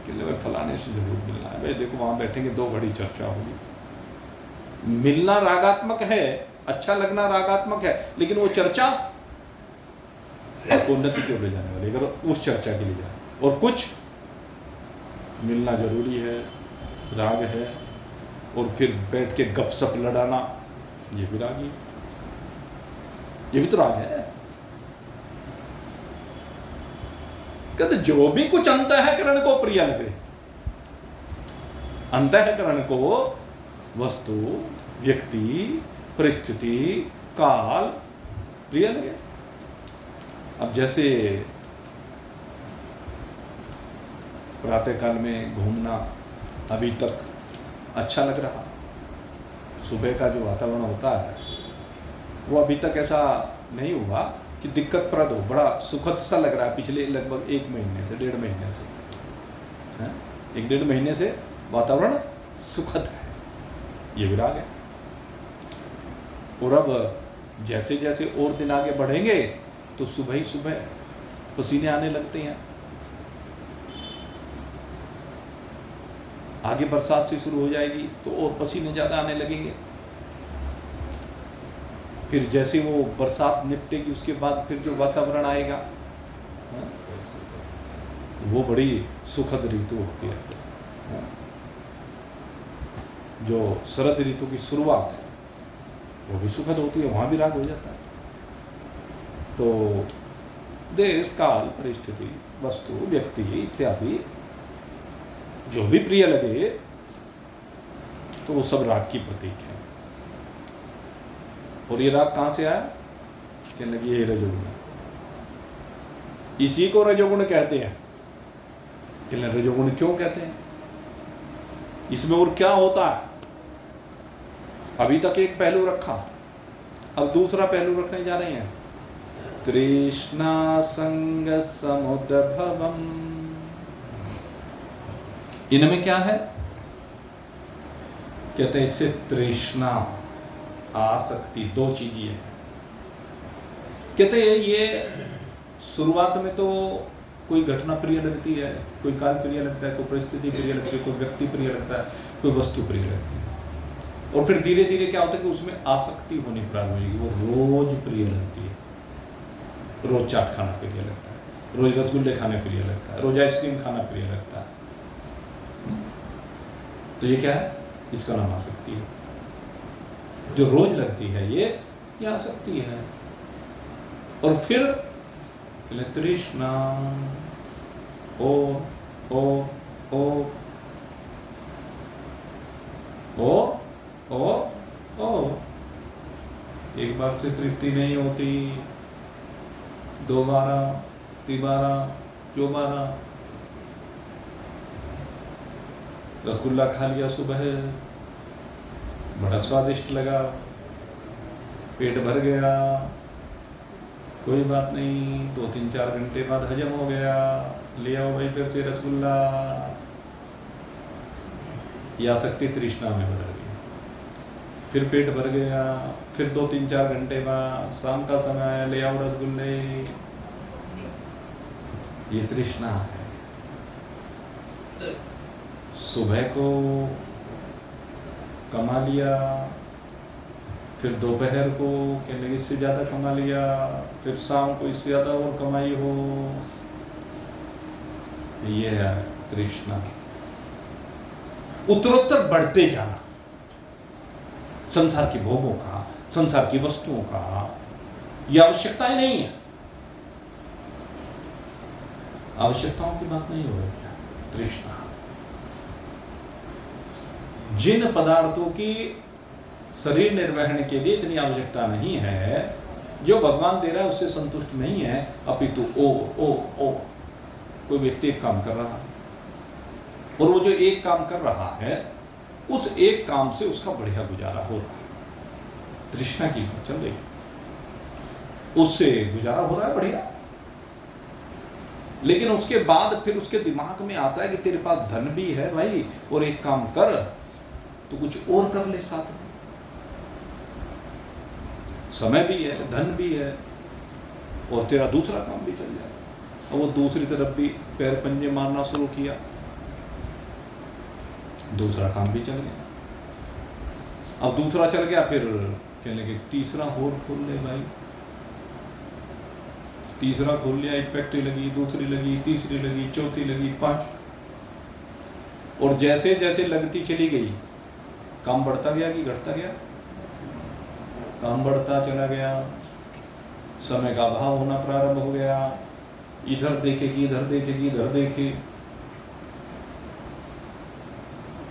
Speaker 1: कि भाई फलाने से जरूर मिलना है, भाई देखो वहां बैठेंगे 2 घड़ी चर्चा होगी। मिलना रागात्मक है, अच्छा लगना रागात्मक है, लेकिन वो चर्चा आपको उन्नति की ओर ले जाने वाली, अगर उस चर्चा के लिए जाए। और कुछ मिलना जरूरी है, राग है, और फिर बैठ के गपशप लड़ाना, ये भी राग है, ये भी तो राग है। कहते जो भी कुछ अंतःकरण को प्रिय लगे, अंतःकरण को वस्तु, व्यक्ति, परिस्थिति, काल प्रिय लगे। अब जैसे प्रातः काल में घूमना अभी तक अच्छा लग रहा, सुबह का जो वातावरण होता है वो अभी तक ऐसा नहीं हुआ कि दिक्कतप्रद हो, बड़ा सुखद सा लग रहा है। पिछले लगभग 1 महीने से 1.5 महीने से, 1-1.5 महीने से वातावरण सुखद है, ये विराग है। और अब जैसे जैसे और दिन आगे बढ़ेंगे तो सुबह ही सुबह पसीने आने लगते हैं, आगे बरसात से शुरू हो जाएगी तो और पसीने ज़्यादा आने लगेंगे। फिर जैसे वो बरसात निपटेगी उसके बाद फिर जो वातावरण आएगा वो बड़ी सुखद ऋतु होती है। जो शरद ऋतु की शुरुआत है वो भी सुखद होती है, वहाँ भी राग हो जाता है। तो देश, काल, परिस्थिति, वस्तु, व्यक्ति इत्यादि जो भी प्रिय लगे तो वो सब राग की प्रतीक है। और ये राग कहाँ से आया? कहने लगी ये रजोगुण, इसी को रजोगुण कहते हैं। कहने रजोगुण क्यों कहते हैं? इसमें और क्या होता है? अभी तक एक पहलू रखा, अब दूसरा पहलू रखने जा रहे हैं। तृष्णा संग समुद्भवम्, इनमें क्या है? कहते हैं इससे तृष्णा, आसक्ति, 2 चीजें हैं। कहते हैं ये शुरुआत में तो कोई घटना प्रिय लगती है, कोई काल प्रिय लगता है, कोई परिस्थिति प्रिय लगती है, कोई व्यक्ति प्रिय लगता है, कोई वस्तु प्रिय लगती है। और फिर धीरे धीरे क्या होता है कि उसमें आसक्ति होनी प्रारंभ होगी, वो रोज प्रिय लगती है। रोज चाट खाना प्रिय लगता है, रोज रसगुल्ले खाने प्रिय लगता है, रोज आइसक्रीम खाना प्रिय लगता है। तो ये क्या है? इसका नाम आसक्ति है। जो रोज लगती है ये आसक्ति है। और फिर तृष्णा, ओ ओ ओ ओ ओ ओ, एक बार से तृप्ति नहीं होती, 2 बार, 3 बार, 4 बार। रसगुल्ला खा लिया सुबह, बड़ा स्वादिष्ट लगा, पेट भर गया, कोई बात नहीं, 2-3-4 घंटे बाद हजम हो गया, ले आओ भाई फिर से रसगुल्ला। या सकती तृष्णा में भर गई, फिर पेट भर गया, फिर 2-3-4 घंटे बाद शाम का समय आया, ले आओ रसगुल्ले। ये तृष्णा है। सुबह को कमा लिया, फिर दोपहर को कहने लगे इससे ज़्यादा कमा लिया, फिर शाम को इससे ज़्यादा और कमाई हो। ये है तृष्णा, उत्तरोत्तर बढ़ते जाना, संसार के भोगों का, संसार की वस्तुओं का। ये आवश्यकताएं नहीं है, आवश्यकताओं की बात नहीं हो रही है। तृष्णा जिन पदार्थों की शरीर निर्वहन के लिए इतनी आवश्यकता नहीं है, जो भगवान दे रहा है उससे संतुष्ट नहीं है, अपितु ओ कोई व्यक्ति एक काम कर रहा है और वो जो एक काम कर रहा है उस एक काम से उसका बढ़िया गुजारा हो रहा है। तृष्णा की बात चल रही, उससे गुजारा हो रहा है बढ़िया, लेकिन उसके बाद फिर उसके दिमाग में आता है कि तेरे पास धन भी है भाई, और एक काम कर तो कुछ और कर ले, साथ में समय भी है, धन भी है, और तेरा दूसरा काम भी चल जाए। और वो दूसरी तरफ भी पैर पंजे मारना शुरू किया, दूसरा काम भी चल गया। अब दूसरा चल गया, फिर कहने लगे तीसरा होल खोल ले भाई। तीसरा खोल लिया, एक फैक्ट्री लगी, दूसरी लगी, तीसरी लगी, चौथी लगी, 5। और जैसे जैसे लगती चली गई, काम बढ़ता गया कि घटता गया? काम बढ़ता चला गया, समय का अभाव होना प्रारंभ हो गया। इधर देखेगी, इधर देखेगी, इधर देखे,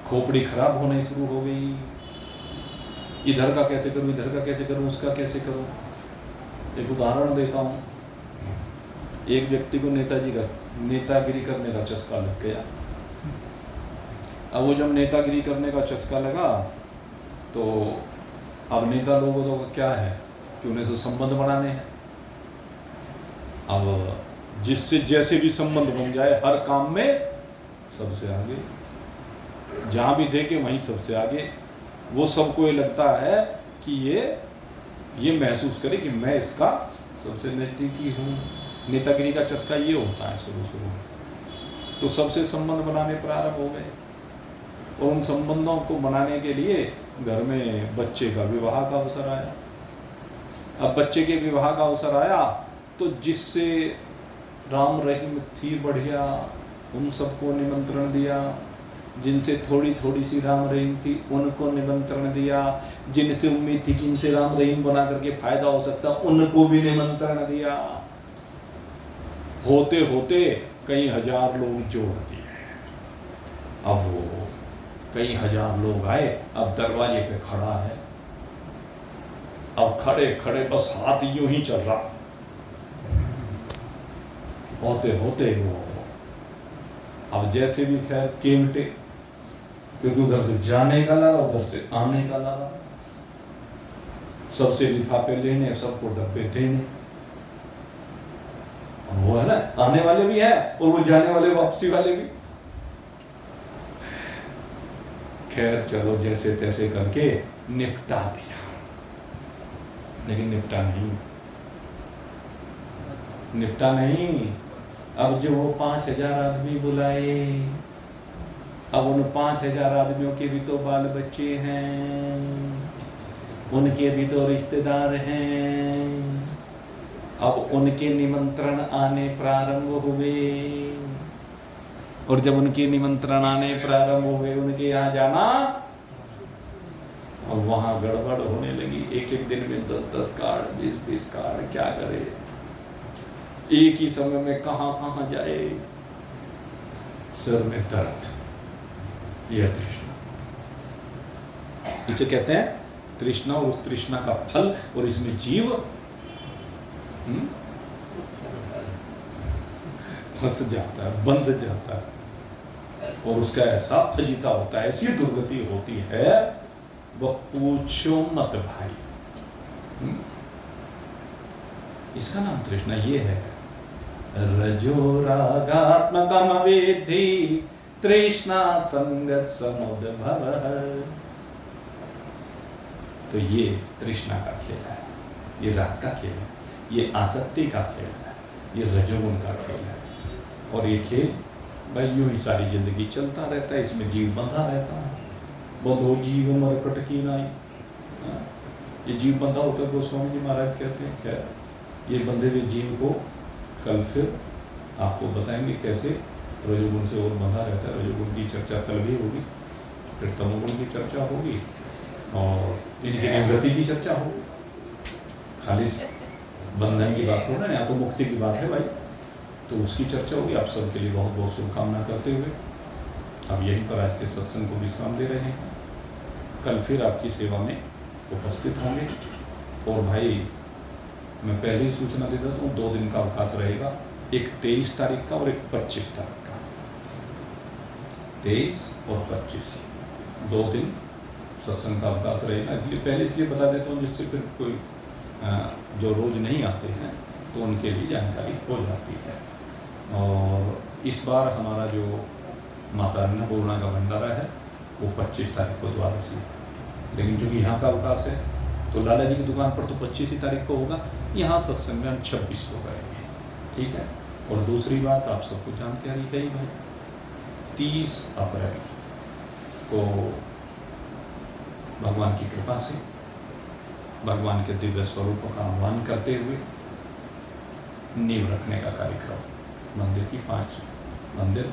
Speaker 1: खोपड़ी खराब होने शुरू हो गई। इधर का कैसे करूं, इधर का कैसे करूं, उसका कैसे करूं। एक उदाहरण देता हूं। एक व्यक्ति को नेतागिरी करने का चस्का लग गया। अब वो जब नेतागिरी करने का चस्का लगा तो अब नेता लोगों का क्या है कि उन्हें से संबंध बनाने हैं। अब जिससे जैसे भी संबंध बन जाए, हर काम में सबसे आगे, जहां भी देखे वहीं सबसे आगे। वो सबको ये लगता है कि ये महसूस करे कि मैं इसका सबसे नजदीकी हूँ। नेतागिरी का चस्का ये होता है शुरू में। तो सबसे संबंध बनाने प्रारंभ हो गए, और उन संबंधों को बनाने के लिए घर में बच्चे का विवाह का अवसर आया। अब बच्चे के विवाह का अवसर आया तो जिससे राम रहीम थी बढ़िया, उन सबको निमंत्रण दिया। जिनसे थोड़ी थोड़ी सी राम रहीम थी उनको निमंत्रण दिया। जिनसे उम्मीद थी कि इनसे राम रहीम बना करके फायदा हो सकता उनको भी निमंत्रण दिया। होते होते कई हजार लोग जोड़ दिए। अब वो कई हजार लोग आए, अब दरवाजे पे खड़ा है। अब खड़े खड़े बस हाथ यूं ही चल रहा। होते होते वो अब जैसे भी खैर केवटे, क्योंकि उधर से जाने का लगा, उधर से आने का लगा। सबसे लिफाफे लेने, सबको डब्बे देने। वो है ना, आने वाले भी है और वो जाने वाले वापसी वाले भी। खैर चलो जैसे तैसे करके निपटा दिया, लेकिन निपटा नहीं। अब जो वो 5000 आदमी बुलाए, अब उन 5000 आदमियों के भी तो बाल बच्चे हैं, उनके भी तो रिश्तेदार हैं। अब उनके निमंत्रण आने प्रारंभ हुए, और जब उनके निमंत्रण आने प्रारंभ हुए, उनके यहाँ जाना, और वहां गड़बड़ होने लगी। एक दिन में 10-10 कार्ड, 20-20 कार्ड, क्या करे, एक ही समय में कहां जाए, सिर में दर्द। यह तृष्णा, इसे कहते हैं तृष्णा, और उस तृष्णा का फल, और इसमें जीव फंस जाता है, बंध जाता है, और उसका ऐसा फजीता होता है, ऐसी दुर्गति होती है, वह पूछो मत भाई। इसका नाम तृष्णा ये है। रजो रागात्मकम वेद्धि तृष्णा संगत समुद्भव। तो ये तृष्णा का खेल है, ये राग का खेल है, ये आसक्ति का खेल है, ये रजोगुण का खेल है। और ये खेल भाई यूं ही सारी जिंदगी चलता रहता है, इसमें जीव बंधा रहता है। बंधो जीव मरकट की नाई। ये जीव बंधा होता है, गोस्वामी जी महाराज कहते हैं। क्या ये बंधे हुए जीव को कल फिर आपको बताएंगे कैसे रजोगुण से और बंधा रहता है। रजोगुण की चर्चा कल भी होगी, फिर तमोगुण की चर्चा होगी और इनकी निवृत्ति की चर्चा होगी। खाली बंधन की बात हो ना, या तो मुक्ति की बात है भाई, तो उसकी चर्चा होगी। आप सबके लिए बहुत बहुत शुभकामना करते हुए अब यहीं पर आज के सत्संग को विश्राम दे रहे हैं। कल फिर आपकी सेवा में उपस्थित होंगे। और भाई मैं पहले ही सूचना दे देता हूँ, 2 दिन का अवकाश रहेगा, एक 23 तारीख का और एक 25 तारीख का। 23 और 25 2 दिन सत्संग का अवकाश रहेगा। इसलिए पहले इसलिए बता देता हूँ जिससे फिर कोई जो रोज नहीं आते हैं तो उनके लिए जानकारी हो जाती है। और इस बार हमारा जो माता अन्नपूर्णा का भंडारा है वो 25 तारीख को द्वादशी, लेकिन चूँकि यहाँ का अवकाश है तो लाला जी की दुकान पर तो 25 ही तारीख को होगा। यहाँ सत्संग में हम 26 को करेंगे, ठीक है। और दूसरी बात आप सबको जानकारी है ही भाई, 30 अप्रैल को भगवान की कृपा से भगवान के दिव्य स्वरूपों का आह्वान करते हुए नींव रखने का कार्यक्रम, मंदिर की 5 मंदिर।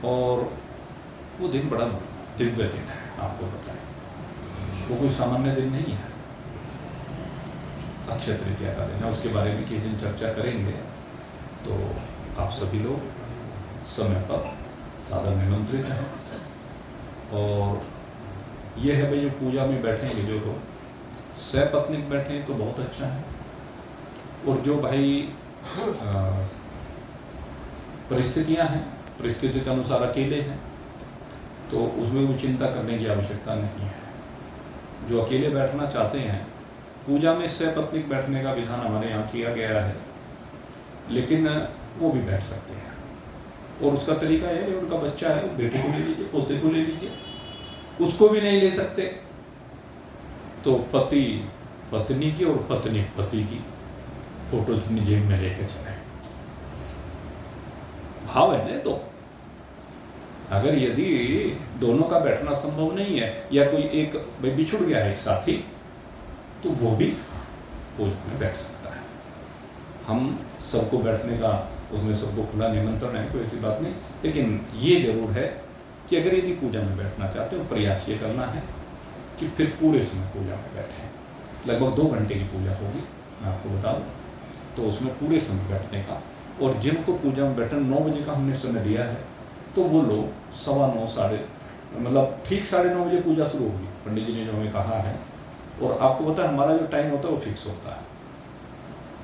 Speaker 1: और वो दिन बड़ा दिव्य दिन है, आपको बताएं, वो कोई सामान्य दिन नहीं है। अक्षय तृतीया का दिन है, उसके बारे में किसी दिन चर्चा करेंगे। तो आप सभी लोग समय पर सादर निमंत्रित हैं। और ये है भाई, जो पूजा में बैठेंगे जो लोग सपत्नीक बैठे तो बहुत अच्छा है। और जो भाई परिस्थितियां हैं, परिस्थिति के अनुसार अकेले हैं, तो उसमें भी चिंता करने की आवश्यकता नहीं है। जो अकेले बैठना चाहते हैं, पूजा में सपत्नीक बैठने का विधान हमारे यहाँ किया गया है, लेकिन वो भी बैठ सकते हैं। और उसका तरीका है, उनका बच्चा है, बेटे को ले लीजिए, पोते को ले लीजिए। उसको भी नहीं ले सकते तो पति पत्नी की और पत्नी पति की फोटो अपनी जेब में लेके चले। भाव है ना। तो अगर यदि दोनों का बैठना संभव नहीं है, या कोई एक बिछुड़ गया है एक साथी, तो वो भी पूजा में बैठ सकता है। हम सबको बैठने का उसमें सबको खुला निमंत्रण है, कोई ऐसी बात नहीं। लेकिन ये जरूर है कि अगर यदि पूजा में बैठना चाहते हो, प्रयास ये करना है कि फिर पूरे समय पूजा में बैठें। लगभग 2 घंटे की पूजा होगी, मैं आपको बता दूँ, तो उसमें पूरे समय बैठने का। और जिनको पूजा में बैठना 9 बजे का हमने समय दिया है, तो वो लोग 9:15 मतलब ठीक 9:30 बजे पूजा शुरू होगी, पंडित जी ने जो हमें कहा है। और आपको पता है हमारा जो टाइम होता है वो फिक्स होता है,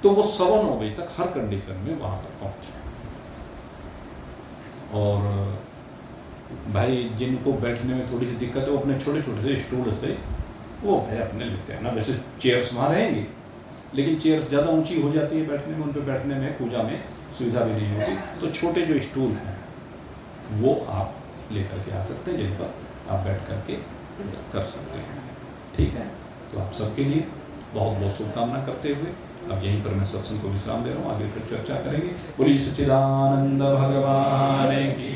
Speaker 1: तो वो 9:15 बजे तक हर कंडीशन में वहाँ पर पहुँचे। और भाई जिनको बैठने में थोड़ी सी दिक्कत है, वो अपने छोटे छोटे से स्टूल से वो भाई अपने लेते हैं ना। वैसे चेयर्स वहाँ रहेंगी, लेकिन चेयर्स ज़्यादा ऊंची हो जाती है बैठने में, उन पर बैठने में पूजा में सुविधा भी नहीं होती। तो छोटे जो स्टूल हैं वो आप लेकर के आ सकते हैं, जिन पर आप बैठ करके कर सकते हैं, ठीक है। तो आप सबके लिए बहुत बहुत शुभकामना करते हुए अब यहीं पर मैं सत्संग को विश्राम दे रहा हूँ। आगे फिर चर्चा करेंगे। बोलिए सच्चिदानंद भगवान की